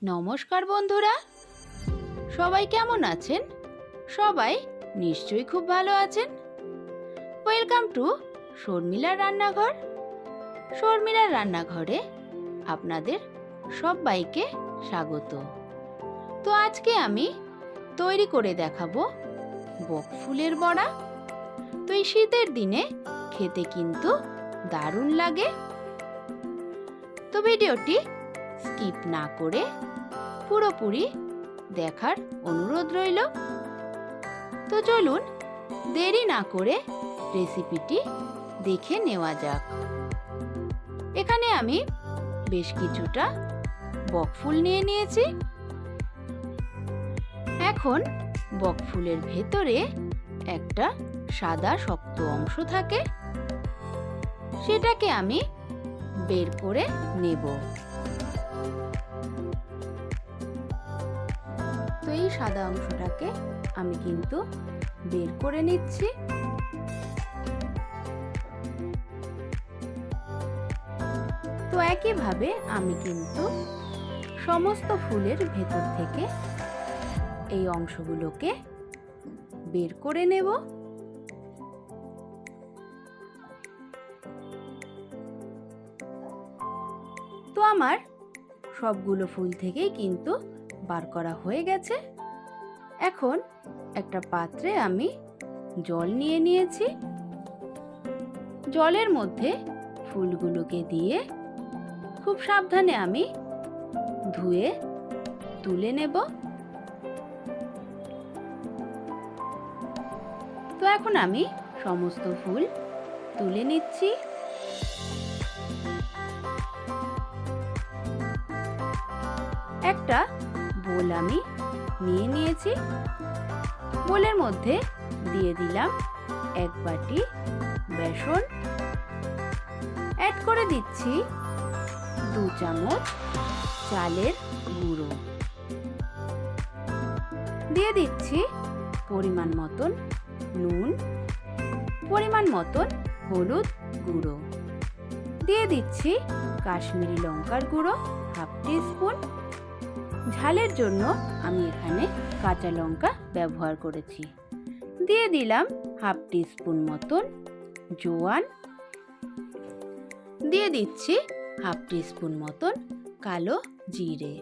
নমস্কার বন্ধুরা, সবাই কেমন আছেন? সবাই নিশ্চয়ই খুব ভালো আছেন। ওয়েলকাম টু শর্মিলার রান্নাঘর। শর্মিলার রান্নাঘরে আপনাদের সবাইকে স্বাগত। তো আজকে আমি তৈরি করে দেখাবো বকফুলের বড়া। তো এই শীতের দিনে খেতে কিন্তু দারুণ লাগে। তো ভিডিওটি স্কিপ না করে পুরোপুরি দেখার অনুরোধ রইল। তো চলুন দেরি না করে রেসিপিটি দেখে নেওয়া যাক। এখানে আমি বেশ কিছুটা বকফুল নিয়ে নিয়েছি। এখন বকফুলের ভেতরে একটা সাদা শক্ত অংশ থাকে, সেটাকে আমি বের করে নেব। তো এই সাদা অংশটাকে আমি কিন্তু বের করে নিচ্ছি। তো একইভাবে আমি কিন্তু সমস্ত ফুলের ভেতর থেকে এই অংশগুলোকে বের করে নেব। তো আমার সবগুলো ফুল থেকেই কিন্তু বার করা হয়ে গেছে। এখন একটা পাত্রে আমি জল নিয়ে নিয়েছি। জলের মধ্যে ফুলগুলোকে দিয়ে খুব সাবধানে আমি ধুয়ে তুলে নেব। তো এখন আমি সমস্ত ফুল তুলে নিচ্ছি। একটা বোল আমি নিয়ে নিয়েছি। বোলের মধ্যে দিয়ে দিলাম 1 বাটি বেসন। অ্যাড করে দিচ্ছি 2 চামচ চালের গুঁড়ো। দিয়ে দিচ্ছি পরিমাণ মতন নুন, পরিমাণ মতন হলুদ গুঁড়ো। দিয়ে দিচ্ছি কাশ্মীরি লঙ্কার গুঁড়ো 1/2 টিস্পুন। ঝালের জন্য আমি এখানে কাঁচা লঙ্কা ব্যবহার করেছি। দিয়ে দিলাম 1/2 টিস্পুন মতন জোয়ান। দিয়ে দিচ্ছি 1/2 টিস্পুন মতন কালো জিরে।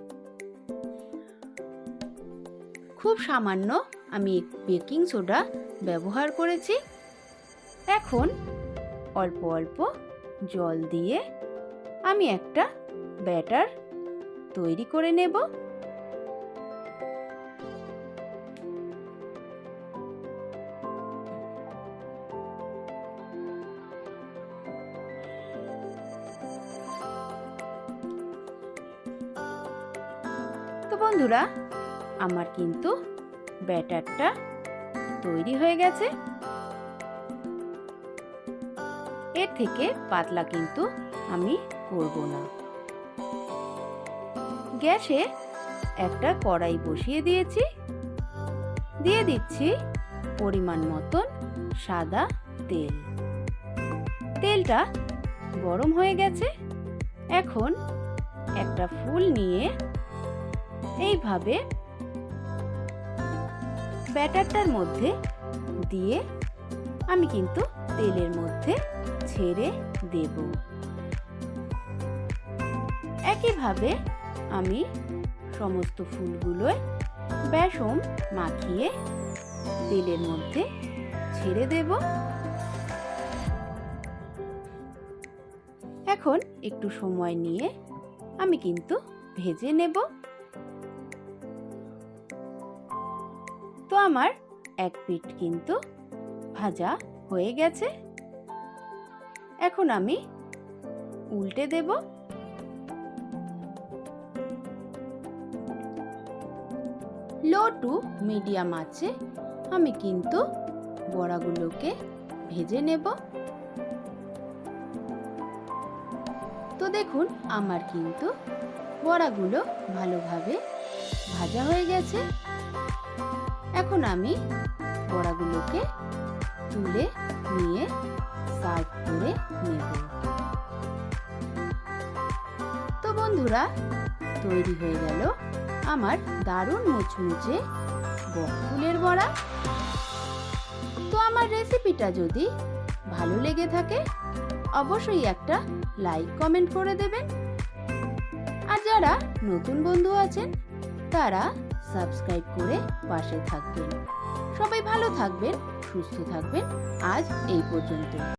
খুব সামান্য আমি বেকিং সোডা ব্যবহার করেছি। এখন অল্প অল্প জল দিয়ে আমি একটা ব্যাটার তৈরি করে নেব। তো বন্ধুরা, আমার কিন্তু ব্যাটারটা তৈরি হয়ে গেছে। এর থেকে পাতলা কিন্তু আমি করব না। গ্যাসে একটা কড়াই বসিয়ে দিয়েছি। দিয়ে দিচ্ছি পরিমাণ মতন সাদা তেল। তেলটা গরম হয়ে গেছে। এখন একটা ফুল নিয়ে এইভাবে ব্যাটারটার মধ্যে দিয়ে আমি কিন্তু তেলের মধ্যে ছেড়ে দেব। একইভাবে আমি সমস্ত ফুলগুলোয় বেসন মাখিয়ে তেলের মধ্যে ছেড়ে দেব। এখন একটু সময় নিয়ে আমি কিন্তু ভেজে নেব। তো আমার এক পিঠ কিন্তু ভাজা হয়ে গেছে। এখন আমি উল্টে দেব। লো টু মিডিয়াম আঁচে আমি কিন্তু বড়াগুলোকে ভেজে নেব। তো দেখুন, আমার কিন্তু বড়াগুলো ভালোভাবে ভাজা হয়ে গেছে। এখন আমি বড়াগুলোকে তুলে নিয়ে সার্ভ করে নেব। তো বন্ধুরা, তৈরি হয়ে গেল আমার দারুণ মুচমুচে বকফুলের বড়া। তো আমার রেসিপিটা যদি ভালো লেগে থাকে অবশ্যই একটা লাইক কমেন্ট করে দেবেন। আর যারা নতুন বন্ধু আছেন তারা সাবস্ক্রাইব করে পাশে থাকবেন। সবাই ভালো থাকবেন, সুস্থ থাকবেন। আজ এই পর্যন্ত।